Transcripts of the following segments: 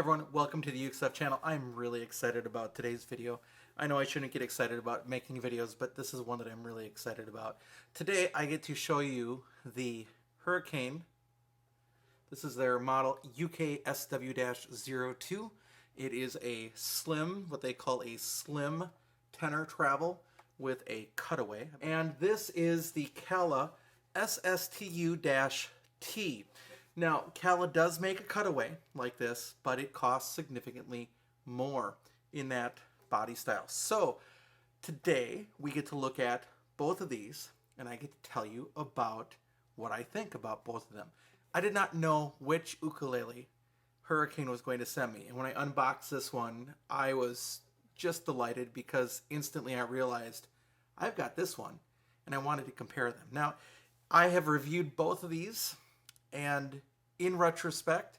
Everyone, welcome to the ukestuff channel. I'm really excited about today's video. I know I shouldn't get excited about making videos, but this is one that I'm really excited about. Today I get to show you the Hricane. This is their model ukestuff.info. It is a slim, what they call a slim tenor travel with a cutaway. And this is the Kala SSTU-T. Now, Kala does make a cutaway like this, but it costs significantly more in that body style. So today we get to look at both of these, and I get to tell you about what I think about both of them. I did not know which ukulele Hricane was going to send me, and when I unboxed this one, I was just delighted because instantly I realized I've got this one, and I wanted to compare them. Now, I have reviewed both of these, and in retrospect,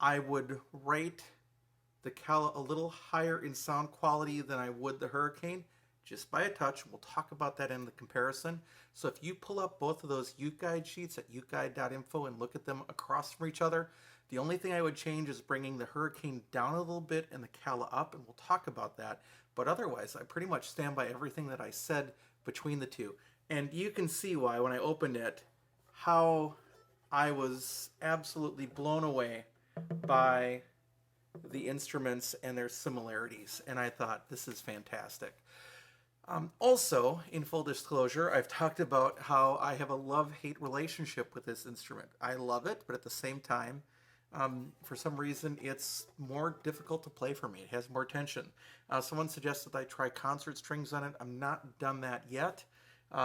I would rate the Kala a little higher in sound quality than I would the Hricane, just by a touch. We'll talk about that in the comparison. So if you pull up both of those uke guide sheets at ukeguide.info and look at them across from each other, the only thing I would change is bringing the Hricane down a little bit and the Kala up, and we'll talk about that. But otherwise, I pretty much stand by everything that I said between the two. And you can see why, when I opened it, how I was absolutely blown away by the instruments and their similarities, and I thought, this is fantastic. Also, in full disclosure, I've talked about how I have a love-hate relationship with this instrument. I love it, but at the same time, for some reason, it's more difficult to play for me. It has more tension. Someone suggested I try concert strings on it. I'm not done that yet.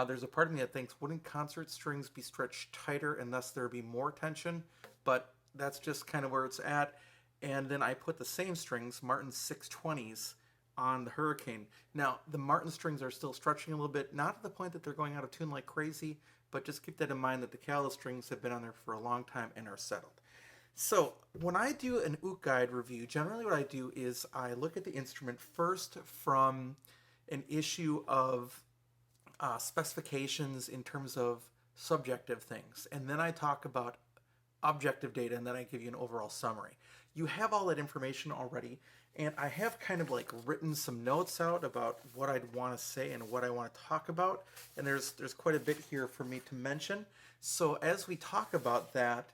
There's a part of me that thinks, wouldn't concert strings be stretched tighter and thus there be more tension? But that's just kind of where it's at. And then I put the same strings, Martin 620s, on the Hricane. Now, the Martin strings are still stretching a little bit, not to the point that they're going out of tune like crazy, but just keep that in mind that the Kala strings have been on there for a long time and are settled. So when I do an uke guide review, generally what I do is I look at the instrument first from an issue of specifications in terms of subjective things, and then I talk about objective data, and then I give you an overall summary. You have all that information already, and I have kind of like written some notes out about what I'd want to say and what I want to talk about, and there's quite a bit here for me to mention. So as we talk about that,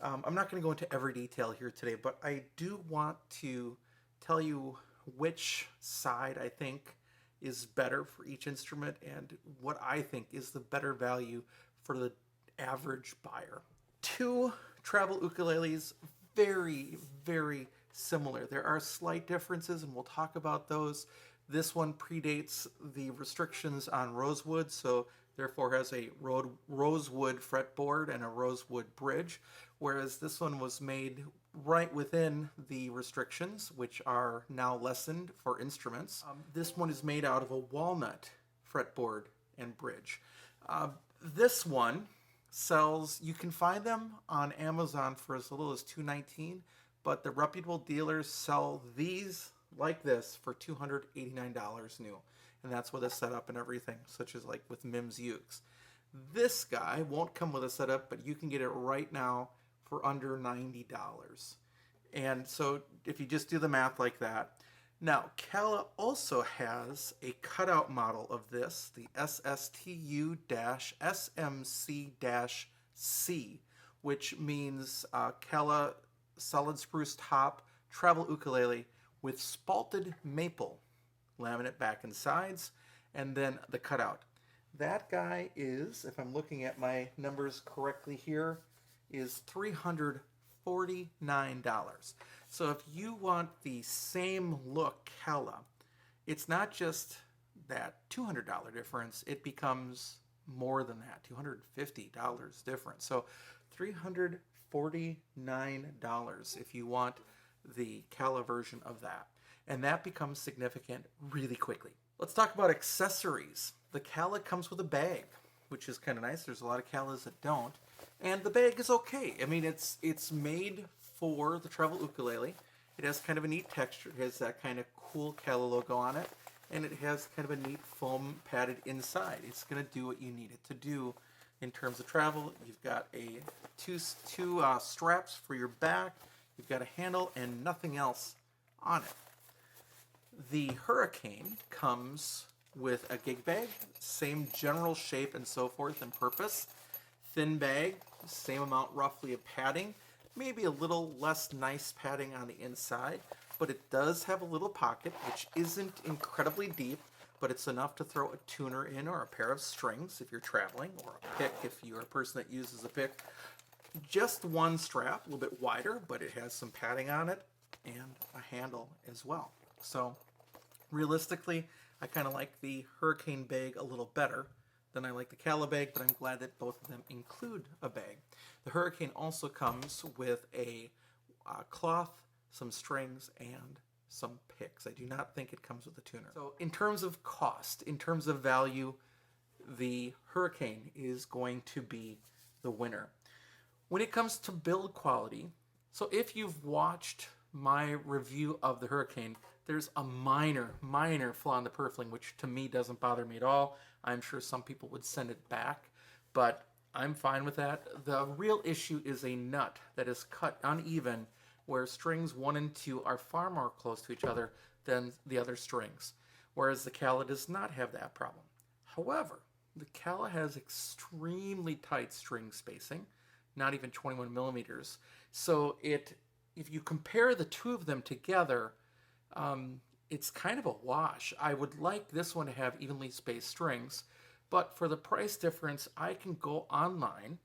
I'm not going to go into every detail here today, but I do want to tell you which side I think is better for each instrument and what I think is the better value for the average buyer. Two travel ukuleles, very, very similar. There are slight differences, and we'll talk about those. This one predates the restrictions on rosewood, so therefore has a rosewood fretboard and a rosewood bridge, whereas this one was made right within the restrictions, which are now lessened for instruments. This one is made out of a walnut fretboard and bridge. This one sells, you can find them on Amazon for as little as $219, but the reputable dealers sell these like this for $289 new. And that's with a setup and everything, such as like with Mims Ukes. This guy won't come with a setup, but you can get it right now for under $90. And so if you just do the math like that. Now, Kala also has a cutout model of this, the SSTU-SMC-C, which means Kala solid spruce top travel ukulele with spalted maple laminate back and sides, and then the cutout. That guy is, if I'm looking at my numbers correctly here, is $349. So if you want the same look Kala, it's not just that $200 difference, it becomes more than that, $250 difference. So $349 if you want the Kala version of that. And that becomes significant really quickly. Let's talk about accessories. The Kala comes with a bag, which is kind of nice. There's a lot of Kalas that don't. And the bag is okay. I mean, it's made for the travel ukulele. It has kind of a neat texture. It has that kind of cool Kala logo on it. And it has kind of a neat foam padded inside. It's going to do what you need it to do in terms of travel. You've got two straps for your back. You've got a handle and nothing else on it. The Hricane comes with a gig bag, same general shape and so forth and purpose. Thin bag, same amount roughly of padding, maybe a little less nice padding on the inside, but it does have a little pocket, which isn't incredibly deep, but it's enough to throw a tuner in or a pair of strings if you're traveling, or a pick if you're a person that uses a pick. Just one strap, a little bit wider, but it has some padding on it and a handle as well. So realistically, I kind of like the Hricane bag a little better than I like the Kala bag, but I'm glad that both of them include a bag. The Hricane also comes with a cloth, some strings, and some picks. I do not think it comes with a tuner. So in terms of cost, in terms of value, the Hricane is going to be the winner. When it comes to build quality, so if you've watched my review of the Hricane, there's a minor flaw in the purfling, which to me doesn't bother me at all. I'm sure some people would send it back, but I'm fine with that. The real issue is a nut that is cut uneven, where strings 1 and 2 are far more close to each other than the other strings, whereas the Kala does not have that problem. However, the Kala has extremely tight string spacing, not even 21 millimeters. So if you compare the two of them together, it's kind of a wash. I would like this one to have evenly spaced strings, but for the price difference, I can go online,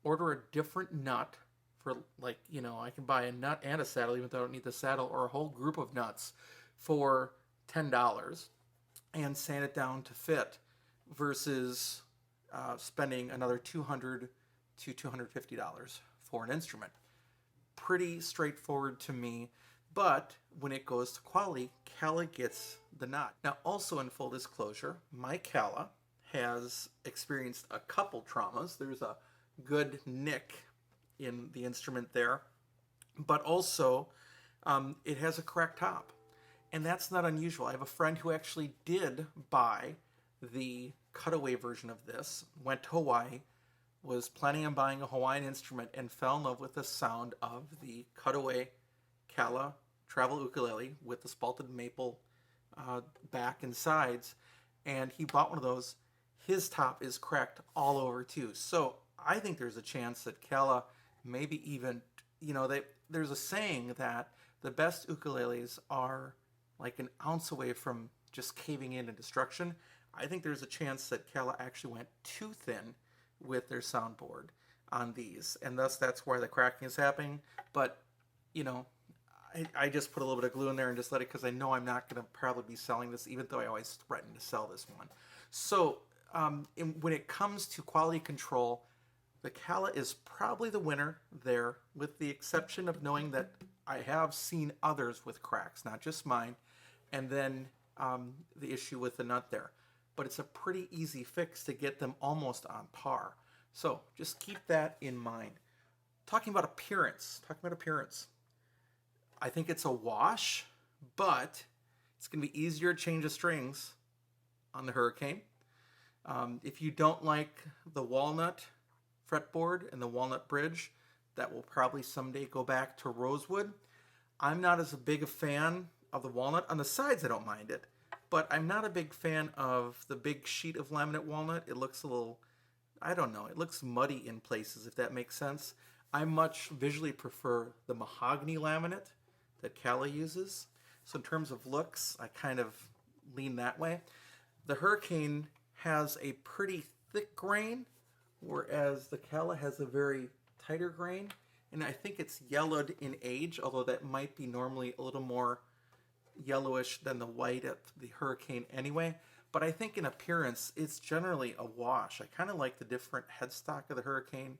order a different nut for, like, I can buy a nut and a saddle, even though I don't need the saddle, or a whole group of nuts for $10 and sand it down to fit versus spending another $200 to $250 for an instrument. Pretty straightforward to me, but when it goes to quality, Kala gets the nod. Now, also in full disclosure, my Kala has experienced a couple traumas. There's a good nick in the instrument there, but also it has a cracked top, and that's not unusual. I have a friend who actually did buy the cutaway version of this, went to Hawaii, was planning on buying a Hawaiian instrument, and fell in love with the sound of the cutaway Kala Travel Ukulele with the spalted maple back and sides, and he bought one of those. His top is cracked all over too. So I think there's a chance that Kala maybe even, there's a saying that the best ukuleles are like an ounce away from just caving in and destruction. I think there's a chance that Kala actually went too thin with their soundboard on these, and thus that's why the cracking is happening. But I just put a little bit of glue in there and just let it, because I know I'm not going to probably be selling this, even though I always threaten to sell this one. So when it comes to quality control, the Kala is probably the winner there, with the exception of knowing that I have seen others with cracks, not just mine, and then the issue with the nut there. But it's a pretty easy fix to get them almost on par. So just keep that in mind. Talking about appearance, I think it's a wash, but it's going to be easier to change the strings on the Hricane. If you don't like the walnut fretboard and the walnut bridge, that will probably someday go back to rosewood. I'm not as big a fan of the walnut. On the sides, I don't mind it, but I'm not a big fan of the big sheet of laminate walnut. It looks a little, I don't know, it looks muddy in places, if that makes sense. I much visually prefer the mahogany laminate that Kala uses. So in terms of looks, I kind of lean that way. The Hricane has a pretty thick grain, whereas the Kala has a very tighter grain. And I think it's yellowed in age, although that might be normally a little more yellowish than the white at the Hricane anyway. But I think in appearance, it's generally a wash. I kind of like the different headstock of the Hricane.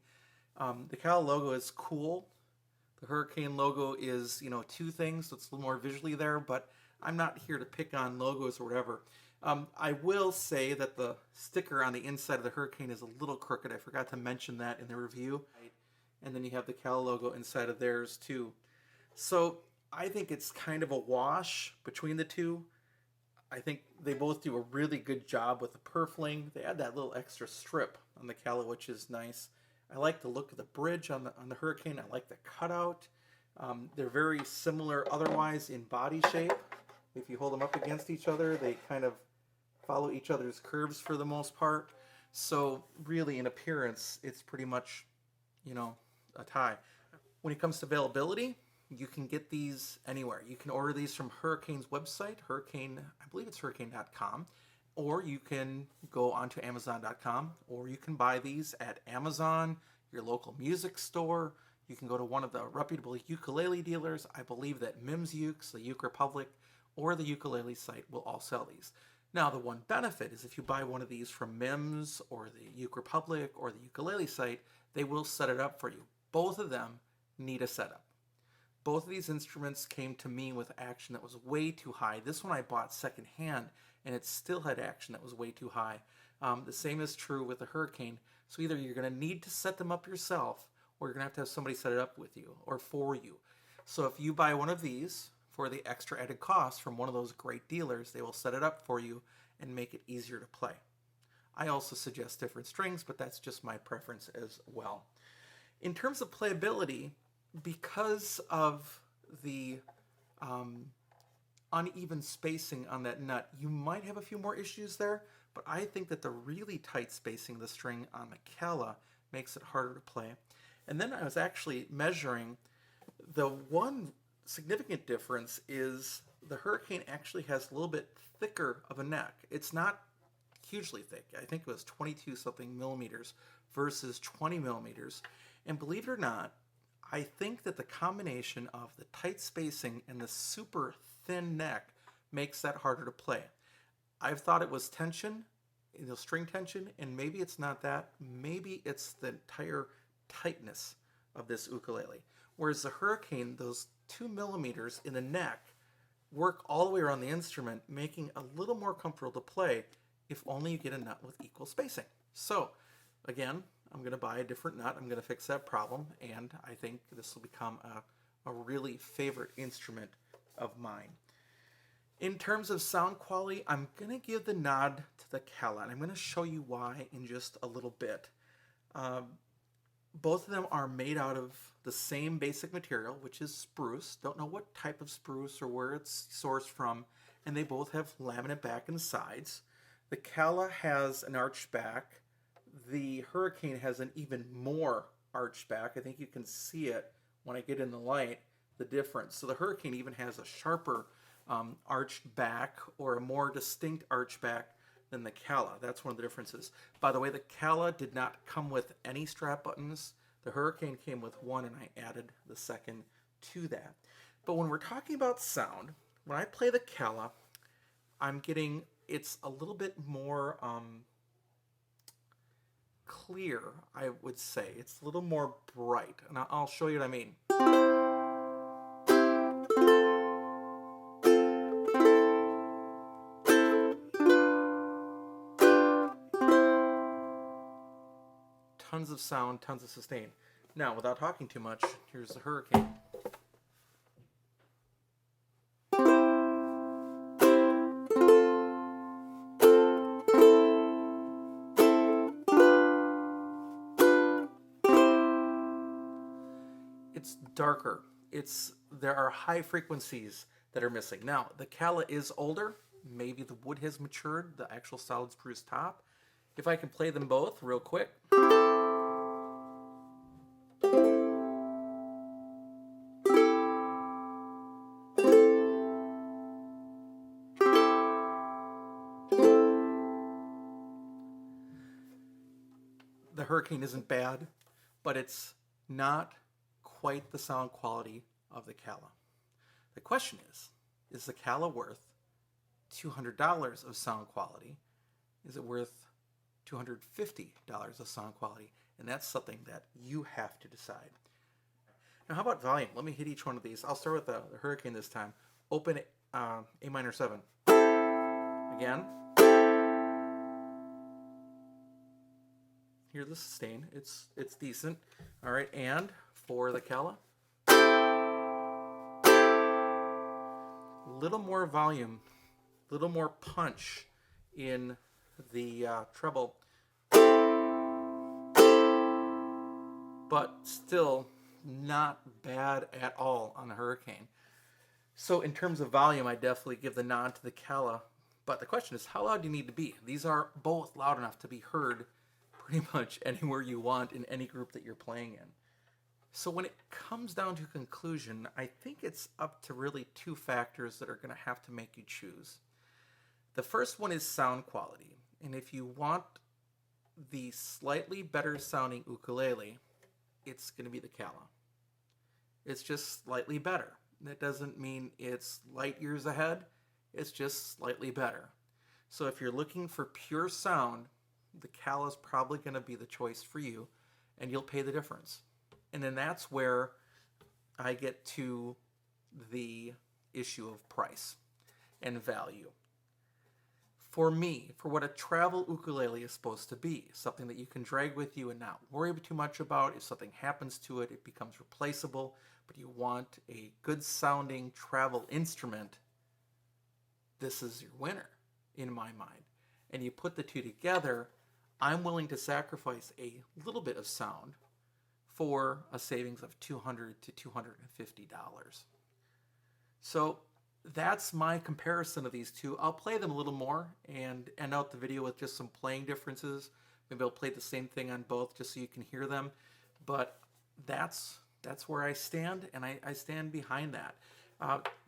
The Kala logo is cool. The Hricane logo is, two things, so it's a little more visually there, but I'm not here to pick on logos or whatever. I will say that the sticker on the inside of the Hricane is a little crooked. I forgot to mention that in the review. And then you have the Kala logo inside of theirs too. So I think it's kind of a wash between the two. I think they both do a really good job with the purfling. They add that little extra strip on the Kala, which is nice. I like the look of the bridge on the Hricane. I like the cutout. They're very similar otherwise in body shape. If you hold them up against each other, they kind of follow each other's curves for the most part. So really in appearance, it's pretty much, a tie. When it comes to availability, you can get these anywhere. You can order these from Hricane's website, Hricane, I believe it's hricane.com, or you can go onto amazon.com, or you can buy these at Amazon, your local music store. You can go to one of the reputable ukulele dealers. I believe that Mims Ukes, the Uke Republic, or the ukulele site will all sell these. Now, the one benefit is if you buy one of these from Mims or the Uke Republic or the ukulele site, they will set it up for you. Both of them need a setup. Both of these instruments came to me with action that was way too high. This one I bought secondhand, and it still had action that was way too high. The same is true with the Hricane. So either you're going to need to set them up yourself, or you're going to have somebody set it up with you or for you. So if you buy one of these for the extra added cost from one of those great dealers, they will set it up for you and make it easier to play. I also suggest different strings, but that's just my preference as well. In terms of playability, because of the uneven spacing on that nut, you might have a few more issues there, but I think that the really tight spacing of the string on the Kala makes it harder to play. And then I was actually measuring. The one significant difference is the Hricane actually has a little bit thicker of a neck. It's not hugely thick. I think it was 22 something millimeters versus 20 millimeters. And believe it or not, I think that the combination of the tight spacing and the super thin neck makes that harder to play. I've thought it was tension, string tension, and maybe it's not that. Maybe it's the entire tightness of this ukulele. Whereas the Hricane, those 2 millimeters in the neck work all the way around the instrument, making a little more comfortable to play if only you get a nut with equal spacing. So again, I'm going to buy a different nut. I'm going to fix that problem, and I think this will become a really favorite instrument of mine. In terms of sound quality, I'm going to give the nod to the Kala, and I'm going to show you why in just a little bit. Both of them are made out of the same basic material, which is spruce. Don't know what type of spruce or where it's sourced from, and they both have laminate back and sides. The Kala has an arched back. The Hricane has an even more arched back. I think you can see it when I get in the light, the difference. So the Hricane even has a sharper arched back, or a more distinct arched back than the Kala. That's one of the differences. By the way, the Kala did not come with any strap buttons. The Hricane came with one, and I added the second to that. But when we're talking about sound, when I play the Kala, I'm getting, it's a little bit more clear, I would say. It's a little more bright, and I'll show you what I mean. Tons of sound, tons of sustain. Now, without talking too much, here's the Hricane. It's darker. There are high frequencies that are missing. Now, the Kala is older. Maybe the wood has matured, the actual solid spruce top. If I can play them both real quick. The Hricane isn't bad, but it's not quite the sound quality of the Kala. The question is the Kala worth $200 of sound quality? Is it worth $250 of sound quality? And that's something that you have to decide. Now, how about volume? Let me hit each one of these. I'll start with the Hricane this time. Open A minor 7. Again. Hear the sustain. It's decent. All right, and for the Kala, a little more volume, a little more punch in the treble, but still not bad at all on the Hricane. So in terms of volume, I definitely give the nod to the Kala. But the question is, how loud do you need to be? These are both loud enough to be heard pretty much anywhere you want in any group that you're playing in. So when it comes down to conclusion, I think it's up to really two factors that are going to have to make you choose. The first one is sound quality. And if you want the slightly better sounding ukulele, it's going to be the Kala. It's just slightly better. That doesn't mean it's light years ahead. It's just slightly better. So if you're looking for pure sound, the Kala is probably going to be the choice for you, and you'll pay the difference. And then that's where I get to the issue of price and value. For me, for what a travel ukulele is supposed to be, something that you can drag with you and not worry too much about. If something happens to it, it becomes replaceable, but you want a good sounding travel instrument, this is your winner in my mind. And you put the two together, I'm willing to sacrifice a little bit of sound for a savings of $200 to $250. So that's my comparison of these two. I'll play them a little more and end out the video with just some playing differences. Maybe I'll play the same thing on both just so you can hear them. But that's where I stand, and I stand behind that.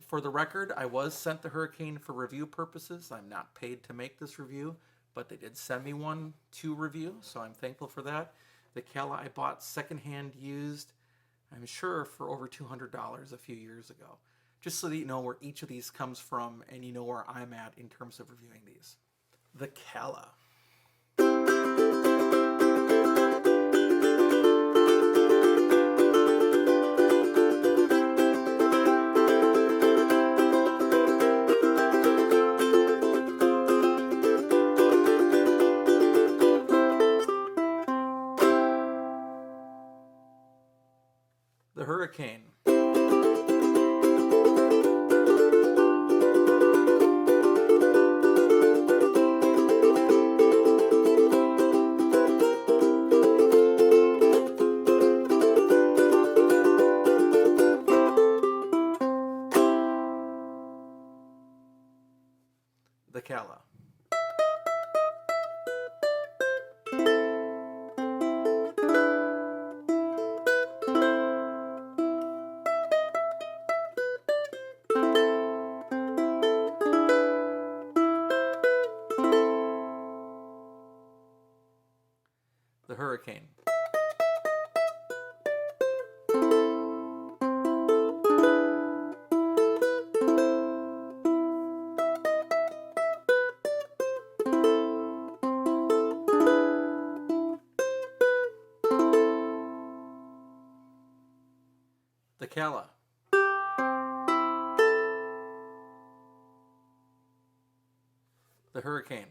For the record, I was sent the Hricane for review purposes. I'm not paid to make this review, but they did send me one to review, so I'm thankful for that. The Kala I bought secondhand used, I'm sure, for over $200 a few years ago. Just so that you know where each of these comes from and you know where I'm at in terms of reviewing these. The Kala. The Hricane. The Kala. The Hricane. The Kala. The Hricane.